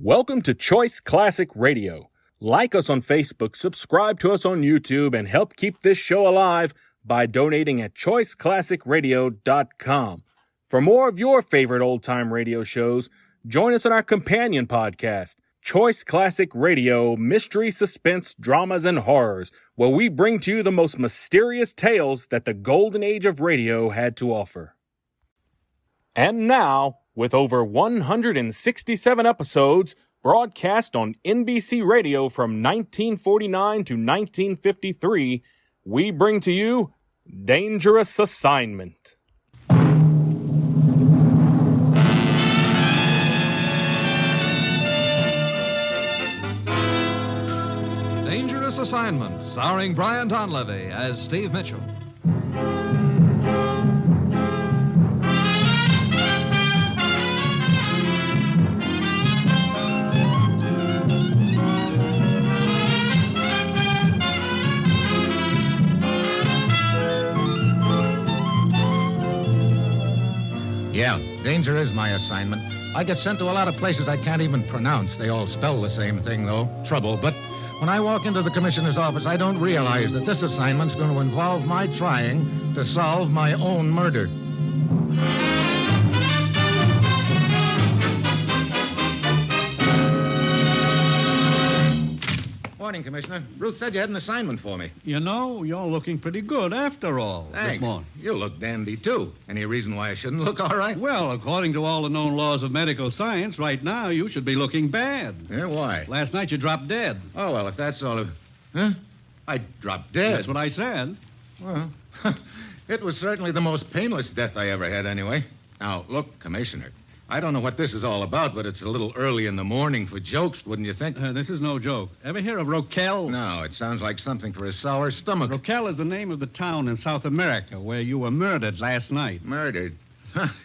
Welcome to Choice Classic Radio. Like us on Facebook, subscribe to us on YouTube, and help keep this show alive by donating at choiceclassicradio.com. For more of your favorite old-time radio shows, join us on our companion podcast, Choice Classic Radio, Mystery, Suspense, Dramas, and Horrors, where we bring to you the most mysterious tales that the golden age of radio had to offer. And now, with over 167 episodes broadcast on NBC Radio from 1949 to 1953, we bring to you Dangerous Assignment. Dangerous Assignment, starring Brian Donlevy as Steve Mitchell. Yeah, danger is my assignment. I get sent to a lot of places I can't even pronounce. They all spell the same thing, though, trouble. But when I walk into the commissioner's office, I don't realize that this assignment's going to involve my trying to solve my own murder. Morning, Commissioner. Ruth said you had an assignment for me. You know, you're looking pretty good after all. Thanks. This morning. You look dandy, too. Any reason why I shouldn't look all right? Well, according to all the known laws of medical science, right now you should be looking bad. Yeah, why? Last night you dropped dead. Oh, well, if that's all of... Huh? I dropped dead. That's what I said. Well, it was certainly the most painless death I ever had, anyway. Now, look, Commissioner, I don't know what this is all about, but it's a little early in the morning for jokes, wouldn't you think? This is no joke. Ever hear of Roquel? No, it sounds like something for a sour stomach. Roquel is the name of the town in South America where you were murdered last night. Murdered?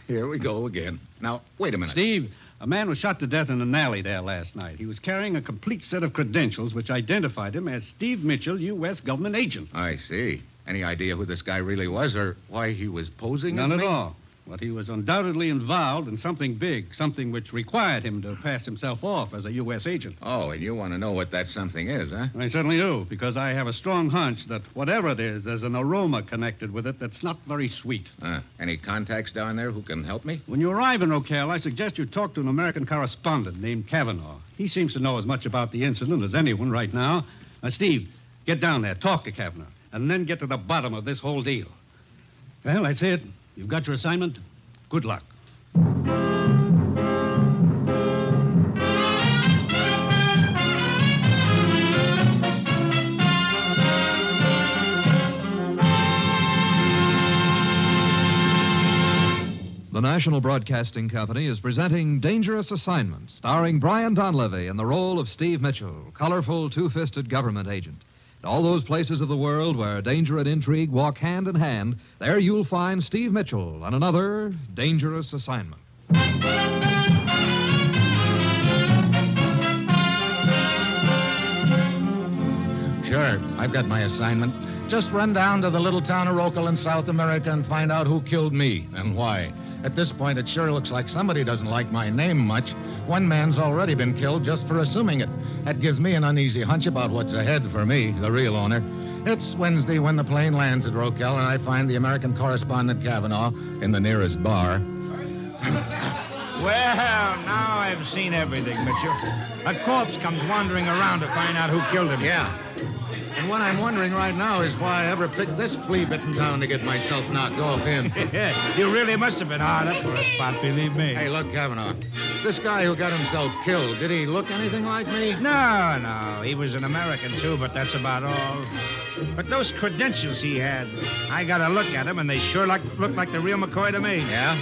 Here we go again. Now, wait a minute. Steve, a man was shot to death in an alley there last night. He was carrying a complete set of credentials which identified him as Steve Mitchell, U.S. government agent. I see. Any idea who this guy really was or why he was posing None as at me? all. But he was undoubtedly involved in something big, something which required him to pass himself off as a U.S. agent. Oh, and you want to know what that something is, huh? I certainly do, because I have a strong hunch that whatever it is, there's an aroma connected with it that's not very sweet. Any contacts down there who can help me? When you arrive in Roquel, I suggest you talk to an American correspondent named Kavanaugh. He seems to know as much about the incident as anyone right now. Steve, get down there, talk to Kavanaugh, and then get to the bottom of this whole deal. Well, that's it. You've got your assignment. Good luck. The National Broadcasting Company is presenting Dangerous Assignment, starring Brian Donlevy in the role of Steve Mitchell, colorful, two-fisted government agent. In all those places of the world where danger and intrigue walk hand in hand, there you'll find Steve Mitchell on another Dangerous Assignment. Sure, I've got my assignment. Just run down to the little town of Roquel in South America and find out who killed me and why. At this point, it sure looks like somebody doesn't like my name much. One man's already been killed just for assuming it. That gives me an uneasy hunch about what's ahead for me, the real owner. It's Wednesday when the plane lands at Roquel, and I find the American correspondent Kavanaugh in the nearest bar. Well, now I've seen everything, Mitchell. A corpse comes wandering around to find out who killed him. Yeah. And what I'm wondering right now is why I ever picked this flea-bitten town to get myself knocked off in. You really must have been hard up for a spot, believe me. Hey, look, Kavanaugh. This guy who got himself killed, did he look anything like me? No. He was an American, too, but that's about all. But those credentials he had, I got a look at them, and they sure looked like the real McCoy to me. Yeah?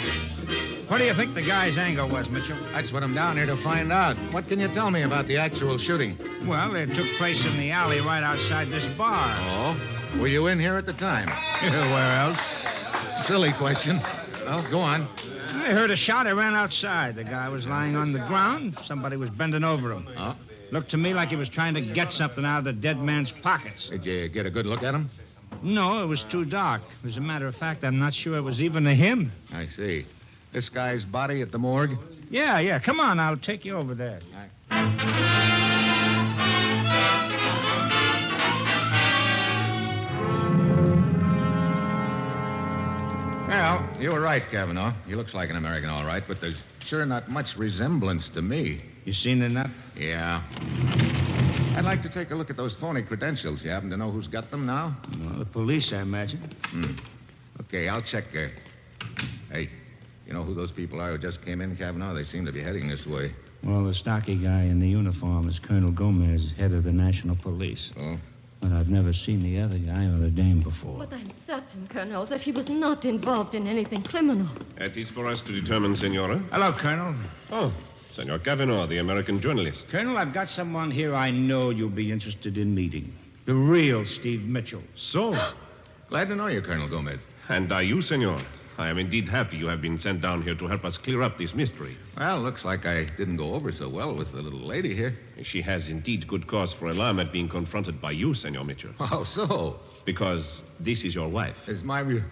What do you think the guy's angle was, Mitchell? That's what I'm down here to find out. What can you tell me about the actual shooting? Well, it took place in the alley right outside this bar. Oh? Were you in here at the time? Where else? Silly question. Well, go on. I heard a shot. I ran outside. The guy was lying on the ground. Somebody was bending over him. Oh? Looked to me like he was trying to get something out of the dead man's pockets. Did you get a good look at him? No, it was too dark. As a matter of fact, I'm not sure it was even him. I see. This guy's body at the morgue? Yeah. Come on, I'll take you over there. Well, you were right, Kavanaugh. He looks like an American, all right, but there's sure not much resemblance to me. You seen enough? Yeah. I'd like to take a look at those phony credentials. You happen to know who's got them now? Well, the police, I imagine. Okay, I'll check there. Hey, you know who those people are who just came in, Kavanaugh? They seem to be heading this way. Well, the stocky guy in the uniform is Colonel Gomez, head of the National Police. Oh? But I've never seen the other guy or the dame before. But I'm certain, Colonel, that he was not involved in anything criminal. That is for us to determine, Senora. Hello, Colonel. Oh, Senor Kavanaugh, the American journalist. Colonel, I've got someone here I know you'll be interested in meeting. The real Steve Mitchell. So, Glad to know you, Colonel Gomez. and are you, Senor? I am indeed happy you have been sent down here to help us clear up this mystery. Well, looks like I didn't go over so well with the little lady here. She has indeed good cause for alarm at being confronted by you, Senor Mitchell. How so? Because this is your wife. Is my view...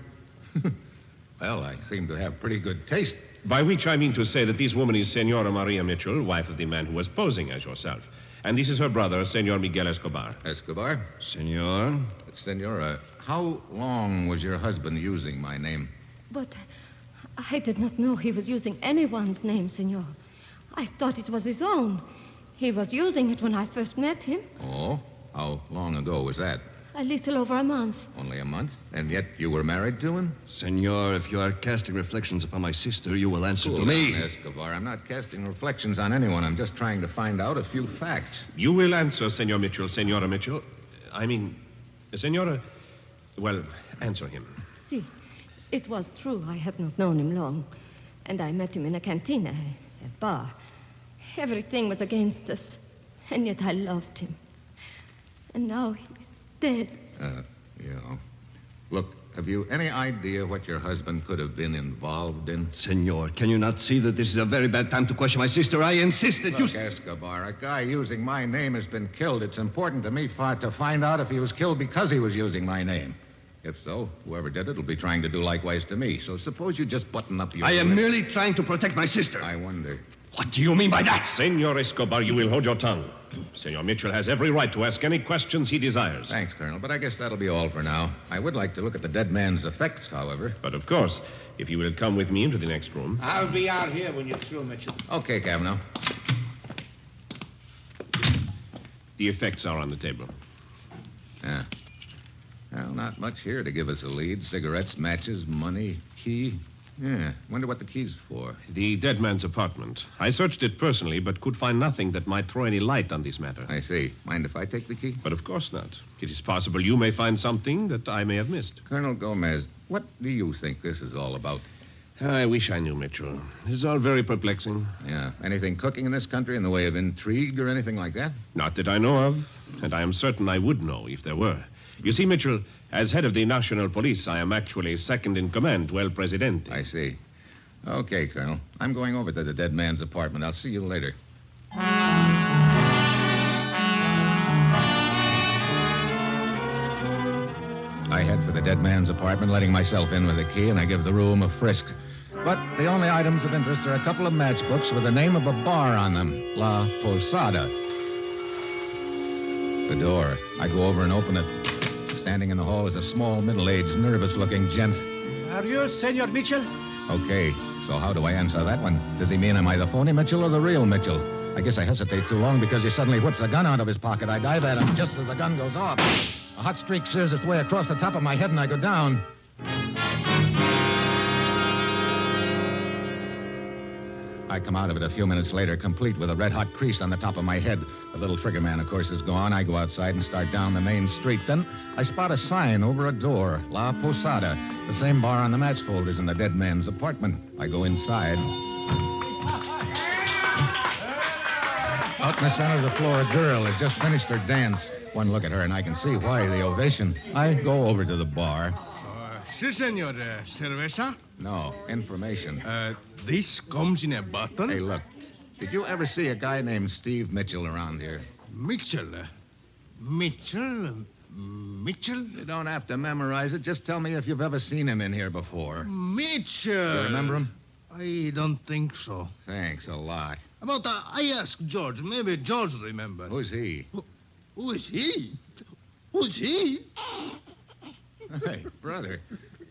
Well, I seem to have pretty good taste. By which I mean to say that this woman is Senora Maria Mitchell, wife of the man who was posing as yourself. And this is her brother, Senor Miguel Escobar. Escobar? Senor? Senora, how long was your husband using my name? But I did not know he was using anyone's name, senor. I thought it was his own. He was using it when I first met him. Oh? How long ago was that? A little over a month. Only a month? And yet you were married to him? Senor, if you are casting reflections upon my sister, you will answer Cool to me. down, Escobar. I'm not casting reflections on anyone. I'm just trying to find out a few facts. You will answer, Senor Mitchell, Senora Mitchell. I mean, Senora... Well, answer him. See, it was true I had not known him long. And I met him in a cantina, a bar. Everything was against us. And yet I loved him. And now he's dead. Look, have you any idea what your husband could have been involved in? Senor, can you not see that this is a very bad time to question my sister? I insist that Look, you... Escobar, a guy using my name has been killed. It's important to me to find out if he was killed because he was using my name. If so, whoever did it will be trying to do likewise to me. So suppose you just button up your... I am lip. merely trying to protect my sister. I wonder. What do you mean by that? Senor Escobar, you will hold your tongue. Senor Mitchell has every right to ask any questions he desires. Thanks, Colonel, but I guess that'll be all for now. I would like to look at the dead man's effects, however. But of course, if you will come with me into the next room. I'll be out here when you're through, Mitchell. Okay, Kavanaugh. The effects are on the table. Yeah. Well, not much here to give us a lead. Cigarettes, matches, money, key. Yeah, wonder what the key's for. The dead man's apartment. I searched it personally, but could find nothing that might throw any light on this matter. I see. Mind if I take the key? But of course not. It is possible you may find something that I may have missed. Colonel Gomez, what do you think this is all about? I wish I knew, Mitchell. It's all very perplexing. Yeah. Anything cooking in this country in the way of intrigue or anything like that? Not that I know of, and I am certain I would know if there were. You see, Mitchell, as head of the National Police, I am actually second in command to El Presidente. I see. Okay, Colonel. I'm going over to the dead man's apartment. I'll see you later. I head for the dead man's apartment, letting myself in with a key, and I give the room a frisk. But the only items of interest are a couple of matchbooks with the name of a bar on them, La Posada. The door. I go over and open it. Standing in the hall is a small, middle-aged, nervous-looking gent. Are you Senor Mitchell? Okay, so how do I answer that one? Does he mean am I the phony Mitchell or the real Mitchell? I guess I hesitate too long because he suddenly whips a gun out of his pocket. I dive at him just as the gun goes off. A hot streak shears its way across the top of my head and I go down. I come out of it a few minutes later, complete with a red-hot crease on the top of my head. The little trigger man, of course, is gone. I go outside and start down the main street. Then I spot a sign over a door, La Posada, the same bar on the match folders in the dead man's apartment. I go inside. Out in the center of the floor, a girl has just finished her dance. One look at her, and I can see why the ovation. I go over to the bar. Sí, senor. Cerveza? No, information. This comes in a bottle? Hey, look. Did you ever see a guy named Steve Mitchell around here? Mitchell. Mitchell? Mitchell? You don't have to memorize it. Just tell me if you've ever seen him in here before. Mitchell. You remember him? I don't think so. Thanks a lot. About I asked George. Maybe George remember. Who's he? Who is he? Who's he? Hey, brother,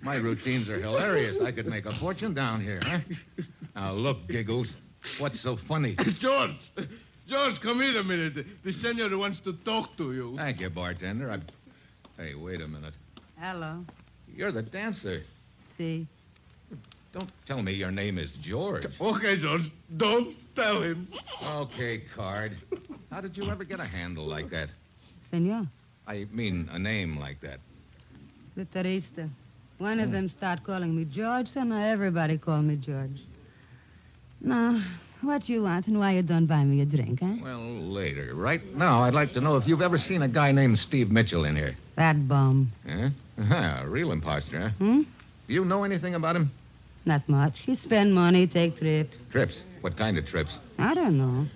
my routines are hilarious. I could make a fortune down here, huh? Now, look, Giggles, what's so funny? George. George, come here a minute. The senor wants to talk to you. Thank you, bartender. Hey, wait a minute. Hello. You're the dancer. See? Don't tell me your name is George. Okay, George. Don't tell him. Okay, Card. How did you ever get a handle like that? Senor. I mean, a name like that. The Terista. One of them start calling me George, so now everybody call me George. Now, what you want and why you don't buy me a drink, huh? Well, later. Right now, I'd like to know if you've ever seen a guy named Steve Mitchell in here. That bum. Huh? A real imposter, huh? Hmm? Do you know anything about him? Not much. He spend money, take trips. Trips? What kind of trips? I don't know.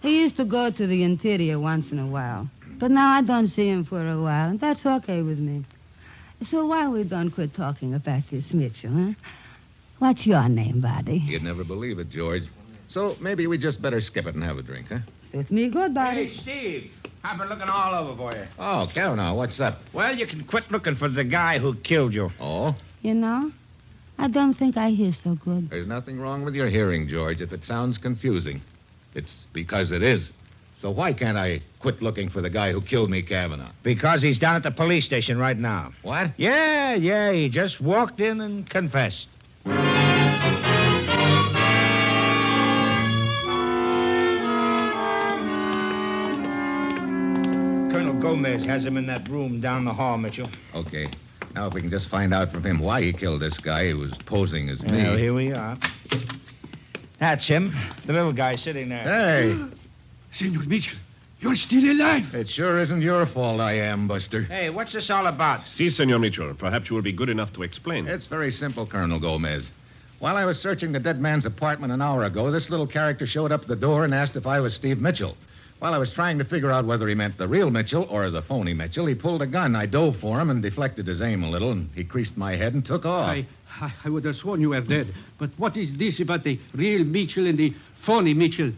He used to go to the interior once in a while. But now I don't see him for a while, and that's okay with me. So why we don't quit talking about this Mitchell, huh? What's your name, buddy? You'd never believe it, George. So maybe we just better skip it and have a drink, huh? Suits me good, buddy. Hey, Steve. I've been looking all over for you. Oh, Kavanaugh, what's up? Well, you can quit looking for the guy who killed you. Oh? You know, I don't think I hear so good. There's nothing wrong with your hearing, George, if it sounds confusing. It's because it is. So why can't I quit looking for the guy who killed me, Kavanaugh? Because he's down at the police station right now. What? Yeah, he just walked in and confessed. Colonel Gomez has him in that room down the hall, Mitchell. Okay. Now, if we can just find out from him why he killed this guy who was posing as me. Well, here we are. That's him. The little guy sitting there. Hey, Senor Mitchell, you're still alive. it sure isn't your fault I am, Buster. Hey, what's this all about? Si, Senor Mitchell. Perhaps you will be good enough to explain. It's very simple, Colonel Gomez. While I was searching the dead man's apartment an hour ago, this little character showed up at the door and asked if I was Steve Mitchell. While I was trying to figure out whether he meant the real Mitchell or the phony Mitchell, he pulled a gun. I dove for him and deflected his aim a little, and he creased my head and took off. I would have sworn you were dead. But what is this about the real Mitchell and the phony Mitchell?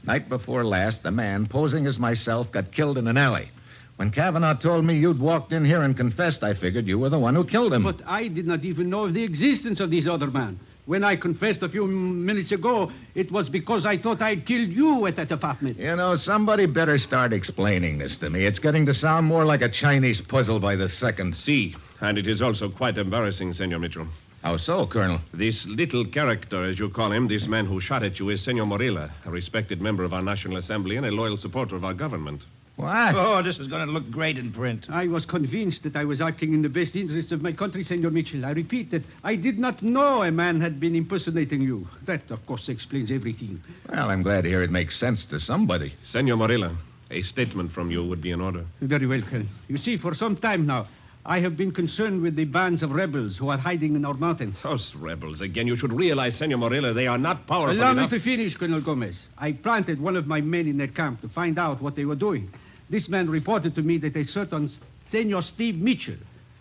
Night before last, the man, posing as myself, got killed in an alley. When Kavanaugh told me you'd walked in here and confessed, I figured you were the one who killed him. But I did not even know of the existence of this other man. When I confessed a few minutes ago, it was because I thought I'd killed you at that apartment. You know, somebody better start explaining this to me. It's getting to sound more like a Chinese puzzle by the second. Si, and it is also quite embarrassing, Senor Mitchell. How so, Colonel? This little character, as you call him, this man who shot at you, is Senor Morilla, a respected member of our National Assembly and a loyal supporter of our government. What? Oh, this is going to look great in print. I was convinced that I was acting in the best interest of my country, Senor Mitchell. I repeat that I did not know a man had been impersonating you. That, of course, explains everything. Well, I'm glad to hear it makes sense to somebody. Senor Morilla, a statement from you would be in order. Very well, Colonel. You see, for some time now, I have been concerned with the bands of rebels who are hiding in our mountains. Those rebels, again, you should realize, Senor Morilla, they are not powerful Allow enough. me to finish, Colonel Gomez. I planted one of my men in that camp to find out what they were doing. This man reported to me that a certain Senor Steve Mitchell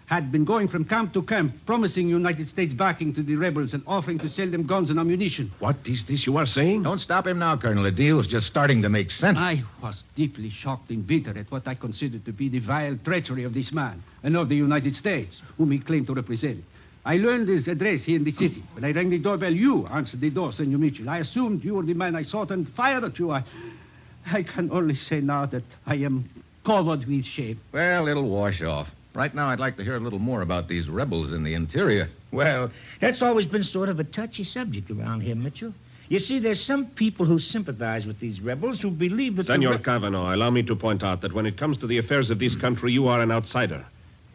had been going from camp to camp, promising United States backing to the rebels and offering to sell them guns and ammunition. What is this you are saying? Don't stop him now, Colonel. The deal's just starting to make sense. I was deeply shocked and bitter at what I considered to be the vile treachery of this man and of the United States, whom he claimed to represent. I learned his address here in the city. When I rang the doorbell, you answered the door, Senor Mitchell. I assumed you were the man I sought and fired at you. I can only say now that I am covered with shame. Well, it'll wash off. Right now, I'd like to hear a little more about these rebels in the interior. Well, that's always been sort of a touchy subject around here, Mitchell. You see, there's some people who sympathize with these rebels who believe that... Senor Cavanaugh, allow me to point out that when it comes to the affairs of this country, you are an outsider.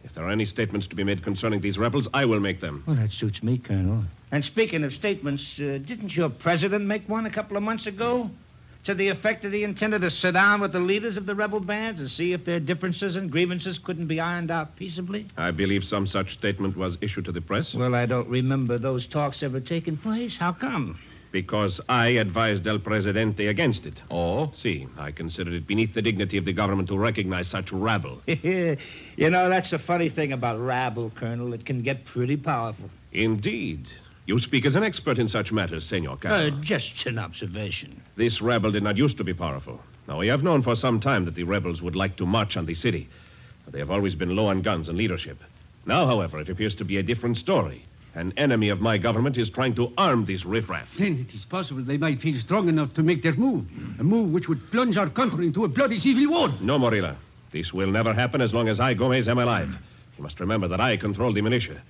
If there are any statements to be made concerning these rebels, I will make them. Well, that suits me, Colonel. And speaking of statements, didn't your president make one a couple of months ago? To the effect that he intended to sit down with the leaders of the rebel bands and see if their differences and grievances couldn't be ironed out peaceably? I believe some such statement was issued to the press. Well, I don't remember those talks ever taking place. How come? Because I advised El Presidente against it. Oh? See, I considered it beneath the dignity of the government to recognize such rabble. You know, that's the funny thing about rabble, Colonel. It can get pretty powerful. Indeed. You speak as an expert in such matters, Senor Cavanaugh. Just an observation. This rebel did not used to be powerful. Now, we have known for some time that the rebels would like to march on the city. But they have always been low on guns and leadership. Now, however, it appears to be a different story. An enemy of my government is trying to arm these riffraff. Then it is possible they might feel strong enough to make their move. A move which would plunge our country into a bloody civil war. No, Morilla. This will never happen as long as I, Gomez, am alive. You must remember that I control the militia.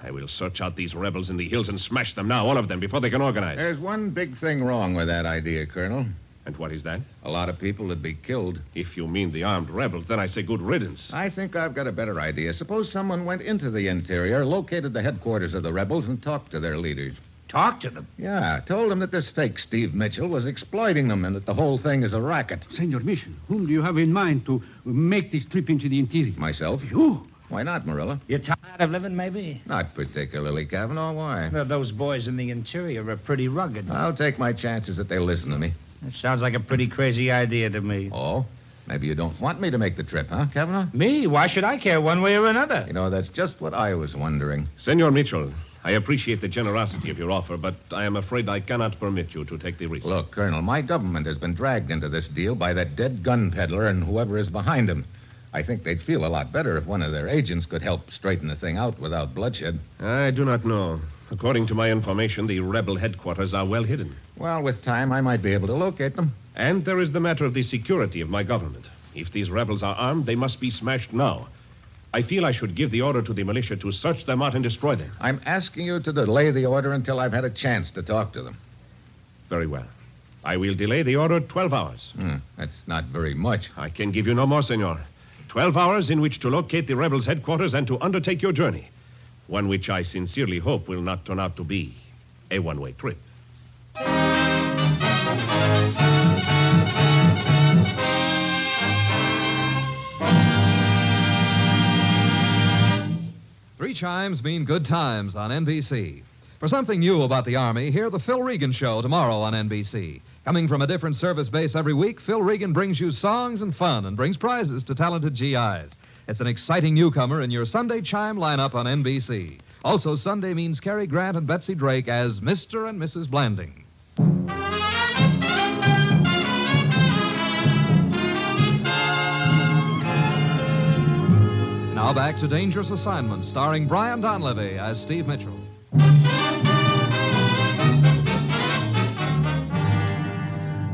I will search out these rebels in the hills and smash them now, all of them, before they can organize. There's one big thing wrong with that idea, Colonel. And what is that? A lot of people would be killed. If you mean the armed rebels, then I say good riddance. I think I've got a better idea. Suppose someone went into the interior, located the headquarters of the rebels, and talked to their leaders. Talk to them? Yeah, told them that this fake Steve Mitchell was exploiting them and that the whole thing is a racket. Senor Mission, whom do you have in mind to make this trip into the interior? Myself? You? Why not, Marilla? You're tired of living, maybe? Not particularly, Cavanaugh. Why? Well, those boys in the interior are pretty rugged. I'll take my chances that they'll listen to me. That sounds like a pretty crazy idea to me. Oh? Maybe you don't want me to make the trip, huh, Cavanaugh? Me? Why should I care one way or another? You know, that's just what I was wondering. Senor Mitchell, I appreciate the generosity of your offer, but I am afraid I cannot permit you to take the risk. Look, Colonel, my government has been dragged into this deal by that dead gun peddler and whoever is behind him. I think they'd feel a lot better if one of their agents could help straighten the thing out without bloodshed. I do not know. According to my information, the rebel headquarters are well hidden. Well, with time, I might be able to locate them. And there is the matter of the security of my government. If these rebels are armed, they must be smashed now. I feel I should give the order to the militia to search them out and destroy them. I'm asking you to delay the order until I've had a chance to talk to them. Very well. I will delay the order 12 hours. That's not very much. I can give you no more, senor. 12 hours in which to locate the rebels' headquarters and to undertake your journey. One which I sincerely hope will not turn out to be a one-way trip. Three chimes mean good times on NBC. For something new about the Army, hear the Phil Regan Show tomorrow on NBC. Coming from a different service base every week, Phil Regan brings you songs and fun and brings prizes to talented GIs. It's an exciting newcomer in your Sunday chime lineup on NBC. Also, Sunday means Cary Grant and Betsy Drake as Mr. and Mrs. Blandings. Now back to Dangerous Assignment, starring Brian Donlevy as Steve Mitchell.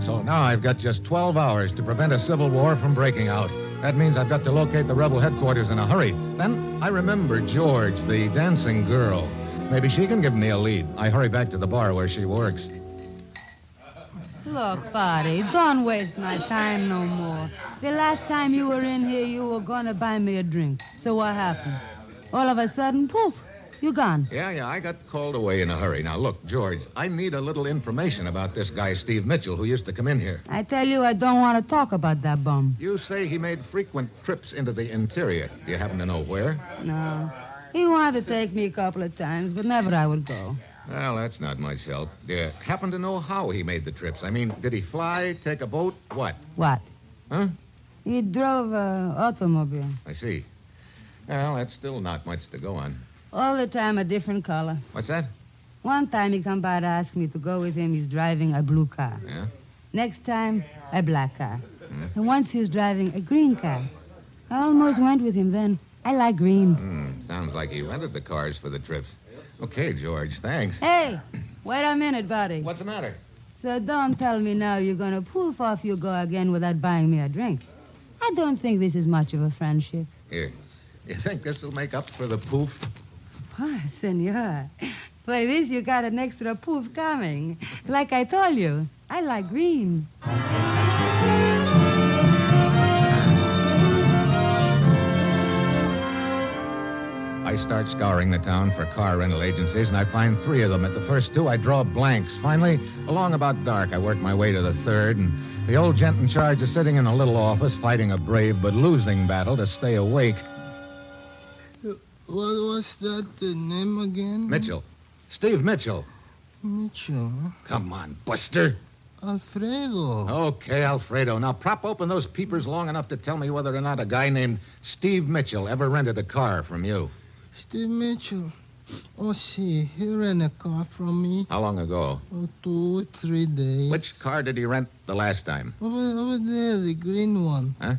So now I've got just 12 hours to prevent a civil war from breaking out. That means I've got to locate the rebel headquarters in a hurry. Then I remember George, the dancing girl. Maybe she can give me a lead. I hurry back to the bar where she works. Look, buddy, don't waste my time no more. The last time you were in here, you were going to buy me a drink. So what happened? All of a sudden, poof, you gone. Yeah, I got called away in a hurry. Now, look, George, I need a little information about this guy, Steve Mitchell, who used to come in here. I tell you, I don't want to talk about that bum. You say he made frequent trips into the interior. Do you happen to know where? No. He wanted to take me a couple of times, but never I would go. Well, that's not much help. Do you happen to know how he made the trips? I mean, did he fly, take a boat, what? What? Huh? He drove an automobile. I see. Well, that's still not much to go on. All the time a different color. What's that? One time he come by to ask me to go with him. He's driving a blue car. Yeah? Next time, a black car. And once he's driving a green car. I almost went with him then. I like green. Sounds like he rented the cars for the trips. Okay, George, thanks. Hey, wait a minute, buddy. What's the matter? So don't tell me now you're going to poof off you go again without buying me a drink. I don't think this is much of a friendship. Here. You think this will make up for the poof? Oh, senor. For this, you got an extra poof coming. Like I told you, I like green. I start scouring the town for car rental agencies, and I find 3 of them. At the first 2, I draw blanks. Finally, along about dark, I work my way to the 3rd, and the old gent in charge is sitting in a little office fighting a brave but losing battle to stay awake. What was that name again? Mitchell. Steve Mitchell. Mitchell. Come on, Buster. Alfredo. Okay, Alfredo. Now prop open those peepers long enough to tell me whether or not a guy named Steve Mitchell ever rented a car from you. Steve Mitchell. Oh, see, he ran a car from me. How long ago? Oh, 2 or 3 days. Which car did he rent the last time? Over there, the green one. Huh?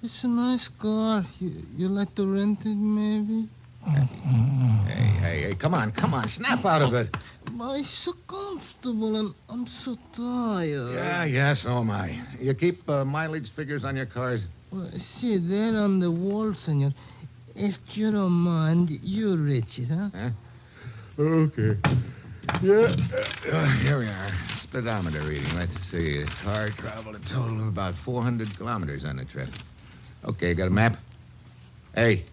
It's a nice car. You like to rent it, maybe? Hey, come on. Snap out of it. But it's so comfortable, and I'm so tired. Yeah, so am I. You keep mileage figures on your cars? Well, see, they're on the wall, senor. If you don't mind, you reach it, huh? Okay. Yeah. Here we are. Speedometer reading. Let's see. The car traveled a total of about 400 kilometers on the trip. Okay, got a map? Hey.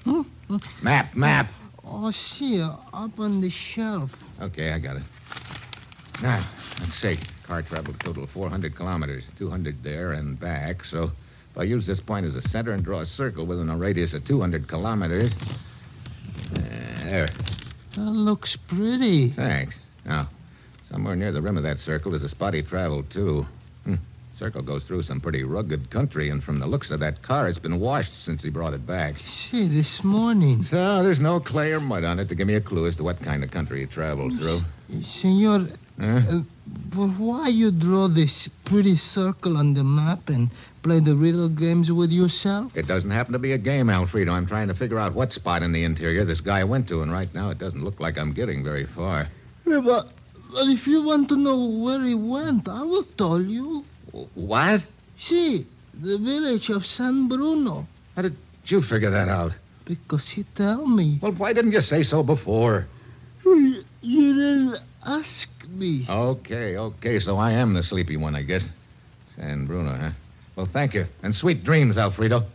Map. Oh, see, up on the shelf. Okay, I got it. Now, let's see. Car traveled a total of 400 kilometers, 200 there and back. So if I use this point as a center and draw a circle within a radius of 200 kilometers. There. That looks pretty. Thanks. Now, somewhere near the rim of that circle is a spot he traveled, too. Circle goes through some pretty rugged country, and from the looks of that car, it's been washed since he brought it back. See, this morning. So there's no clay or mud on it to give me a clue as to what kind of country he traveled through. Senor, but why you draw this pretty circle on the map and play the riddle games with yourself? It doesn't happen to be a game, Alfredo. I'm trying to figure out what spot in the interior this guy went to, and right now it doesn't look like I'm getting very far. Yeah, but if you want to know where he went, I will tell you. What? See, the village of San Bruno. How did you figure that out? Because he tell me. Well, why didn't you say so before? You didn't ask me. Okay, so I am the sleepy one, I guess. San Bruno, huh? Well, thank you. And sweet dreams, Alfredo.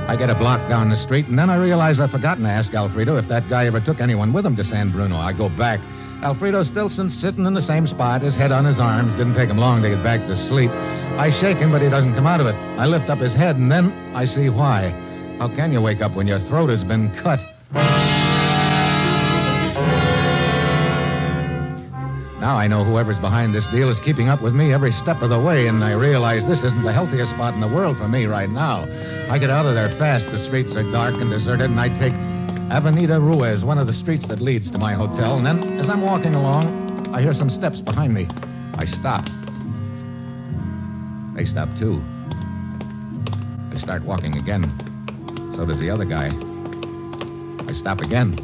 I get a block down the street, and then I realize I've forgotten to ask Alfredo if that guy ever took anyone with him to San Bruno. I go back. Alfredo Stilson's sitting in the same spot, his head on his arms. Didn't take him long to get back to sleep. I shake him, but he doesn't come out of it. I lift up his head, and then I see why. How can you wake up when your throat has been cut? Now I know whoever's behind this deal is keeping up with me every step of the way, and I realize this isn't the healthiest spot in the world for me right now. I get out of there fast. The streets are dark and deserted, and I take Avenida Ruiz, one of the streets that leads to my hotel. And then, as I'm walking along, I hear some steps behind me. I stop. They stop, too. I start walking again. So does the other guy. I stop again.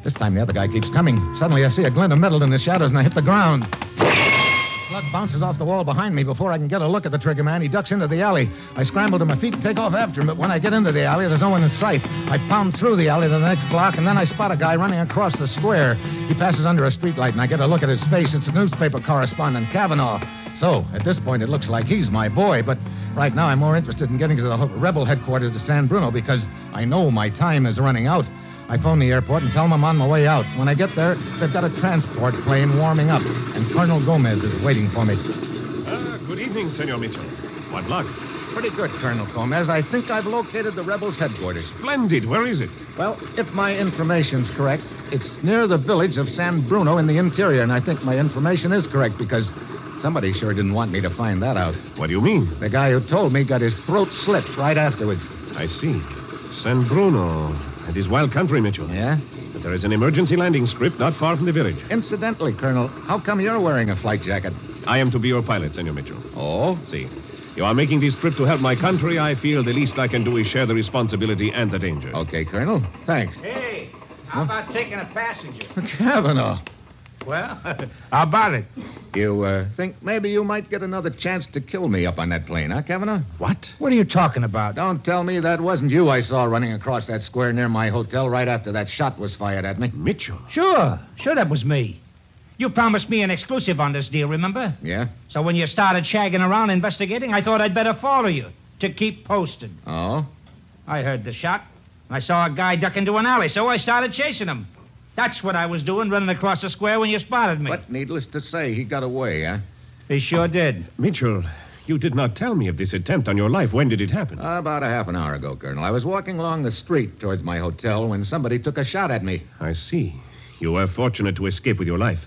This time the other guy keeps coming. Suddenly I see a glint of metal in the shadows, and I hit the ground. The slug bounces off the wall behind me. Before I can get a look at the trigger man, he ducks into the alley. I scramble to my feet and take off after him, but when I get into the alley, there's no one in sight. I pound through the alley to the next block, and then I spot a guy running across the square. He passes under a streetlight, and I get a look at his face. It's a newspaper correspondent, Kavanaugh. So, at this point, it looks like he's my boy, but right now I'm more interested in getting to the rebel headquarters of San Bruno because I know my time is running out. I phone the airport and tell them I'm on my way out. When I get there, they've got a transport plane warming up, and Colonel Gomez is waiting for me. Good evening, Senor Mitchell. What luck? Pretty good, Colonel Gomez. I think I've located the rebels' headquarters. Splendid. Where is it? Well, if my information's correct, it's near the village of San Bruno in the interior, and I think my information is correct because somebody sure didn't want me to find that out. What do you mean? The guy who told me got his throat slit right afterwards. I see. San Bruno. It is wild country, Mitchell. Yeah? But there is an emergency landing strip not far from the village. Incidentally, Colonel, how come you're wearing a flight jacket? I am to be your pilot, Senor Mitchell. Oh? See, you are making this trip to help my country. I feel the least I can do is share the responsibility and the danger. Okay, Colonel. Thanks. Hey, how about taking a passenger? Kavanaugh. Well, how about it? You think maybe you might get another chance to kill me up on that plane, huh, Kavanaugh? What? What are you talking about? Don't tell me that wasn't you I saw running across that square near my hotel right after that shot was fired at me. Mitchell? Sure, that was me. You promised me an exclusive on this deal, remember? Yeah? So when you started shagging around investigating, I thought I'd better follow you to keep posted. Oh? I heard the shot. I saw a guy duck into an alley, so I started chasing him. That's what I was doing, running across the square when you spotted me. But needless to say, he got away, huh? He sure did. Mitchell, you did not tell me of this attempt on your life. When did it happen? About a half an hour ago, Colonel. I was walking along the street towards my hotel when somebody took a shot at me. I see. You were fortunate to escape with your life.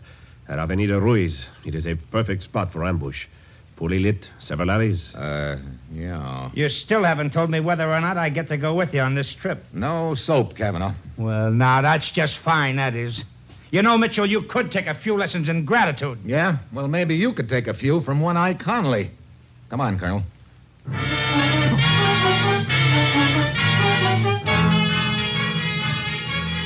At Avenida Ruiz, it is a perfect spot for ambush. Poorly lit, several alleys. Yeah. You still haven't told me whether or not I get to go with you on this trip. No soap, Kavanaugh. Well, now, that's just fine, that is. You know, Mitchell, you could take a few lessons in gratitude. Yeah? Well, maybe you could take a few from One-Eye Connolly. Come on, Colonel.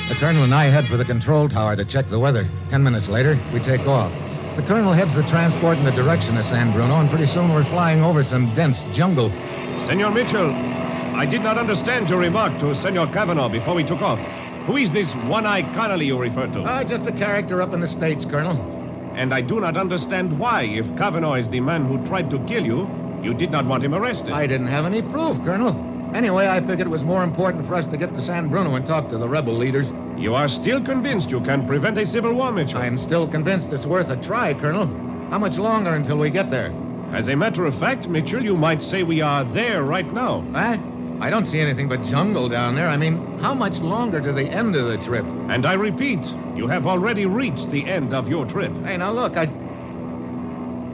The Colonel and I head for the control tower to check the weather. 10 minutes later, we take off. The Colonel heads the transport in the direction of San Bruno, and pretty soon we're flying over some dense jungle. Senor Mitchell, I did not understand your remark to Senor Kavanaugh before we took off. Who is this One-Eye Connolly you refer to? Just a character up in the States, Colonel. And I do not understand why, if Kavanaugh is the man who tried to kill you, you did not want him arrested. I didn't have any proof, Colonel. Anyway, I figured it was more important for us to get to San Bruno and talk to the rebel leaders. You are still convinced you can prevent a civil war, Mitchell? I'm still convinced it's worth a try, Colonel. How much longer until we get there? As a matter of fact, Mitchell, you might say we are there right now. What? I don't see anything but jungle down there. I mean, how much longer to the end of the trip? And I repeat, you have already reached the end of your trip. Hey, now look,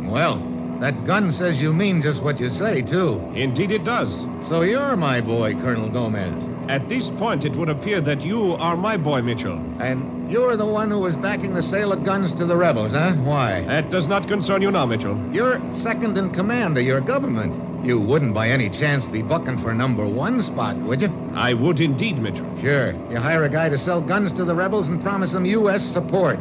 Well, that gun says you mean just what you say, too. Indeed it does. So you're my boy, Colonel Gomez. At this point, it would appear that you are my boy, Mitchell. And you're the one who was backing the sale of guns to the rebels, huh? Why? That does not concern you now, Mitchell. You're second in command of your government. You wouldn't by any chance be bucking for #1 spot, would you? I would indeed, Mitchell. Sure. You hire a guy to sell guns to the rebels and promise them U.S. support.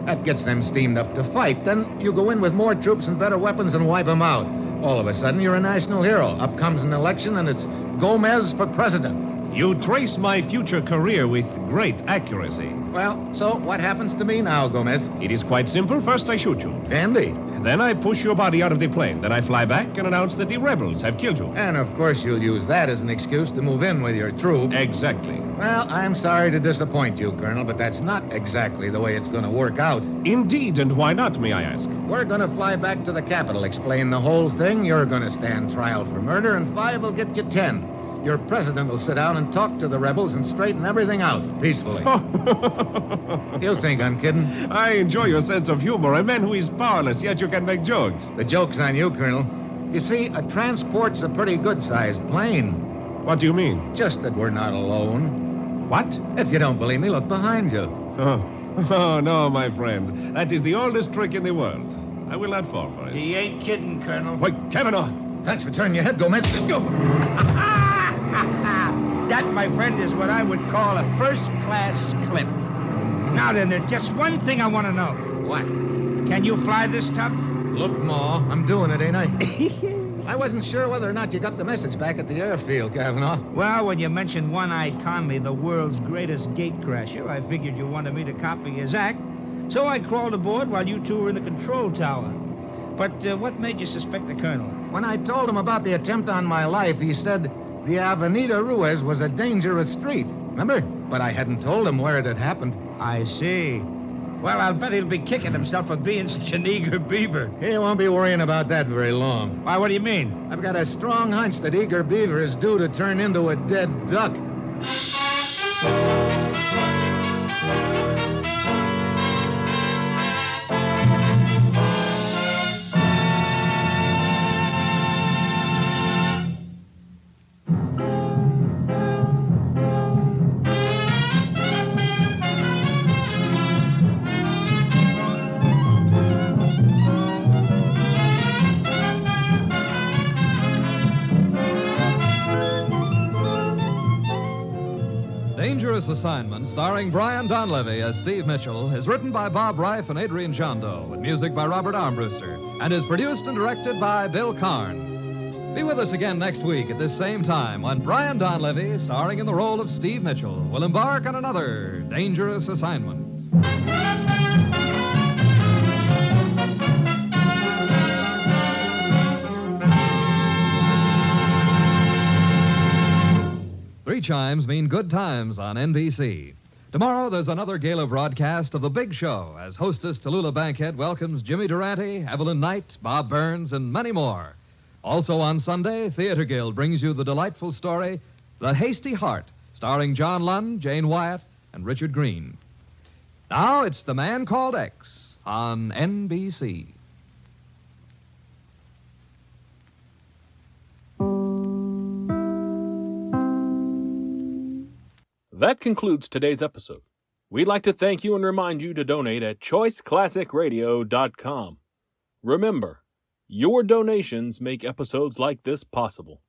That gets them steamed up to fight. Then you go in with more troops and better weapons and wipe them out. All of a sudden, you're a national hero. Up comes an election, and it's Gomez for president. You trace my future career with great accuracy. Well, so what happens to me now, Gomez? It is quite simple. First, I shoot you. Dandy. Then I push your body out of the plane. Then I fly back and announce that the rebels have killed you. And, of course, you'll use that as an excuse to move in with your troops. Exactly. Well, I'm sorry to disappoint you, Colonel, but that's not exactly the way it's going to work out. Indeed, and why not, may I ask? We're going to fly back to the capital, explain the whole thing. You're going to stand trial for murder, and 5 will get you 10. Your president will sit down and talk to the rebels and straighten everything out peacefully. You think I'm kidding? I enjoy your sense of humor. A man who is powerless, yet you can make jokes. The joke's on you, Colonel. You see, a transport's a pretty good-sized plane. What do you mean? Just that we're not alone. What? If you don't believe me, look behind you. Oh, no, my friend. That is the oldest trick in the world. I will not fall for it. He ain't kidding, Colonel. Wait, Kavanaugh! Thanks for turning your head, Gomez. Go! That, my friend, is what I would call a first-class clip. Now then, there's just one thing I want to know. What? Can you fly this tub? Look, Ma, I'm doing it, ain't I? I wasn't sure whether or not you got the message back at the airfield, Kavanaugh. Well, when you mentioned One-Eye Conley, the world's greatest gatecrasher, I figured you wanted me to copy his act. So I crawled aboard while you two were in the control tower. But what made you suspect the colonel? When I told him about the attempt on my life, he said the Avenida Ruiz was a dangerous street. Remember? But I hadn't told him where it had happened. I see. Well, I'll bet he'll be kicking himself for being such an eager beaver. He won't be worrying about that very long. Why, what do you mean? I've got a strong hunch that Eager Beaver is due to turn into a dead duck. Dangerous Assignment, starring Brian Donlevy as Steve Mitchell, is written by Bob Reif and Adrian Jondo, with music by Robert Armbruster, and is produced and directed by Bill Karn. Be with us again next week at this same time when Brian Donlevy, starring in the role of Steve Mitchell, will embark on another Dangerous Assignment. Three chimes mean good times on NBC. Tomorrow, there's another gala broadcast of The Big Show as hostess Tallulah Bankhead welcomes Jimmy Durante, Evelyn Knight, Bob Burns, and many more. Also on Sunday, Theater Guild brings you the delightful story, The Hasty Heart, starring John Lund, Jane Wyatt, and Richard Green. Now, it's The Man Called X on NBC. That concludes today's episode. We'd like to thank you and remind you to donate at choiceclassicradio.com. Remember, your donations make episodes like this possible.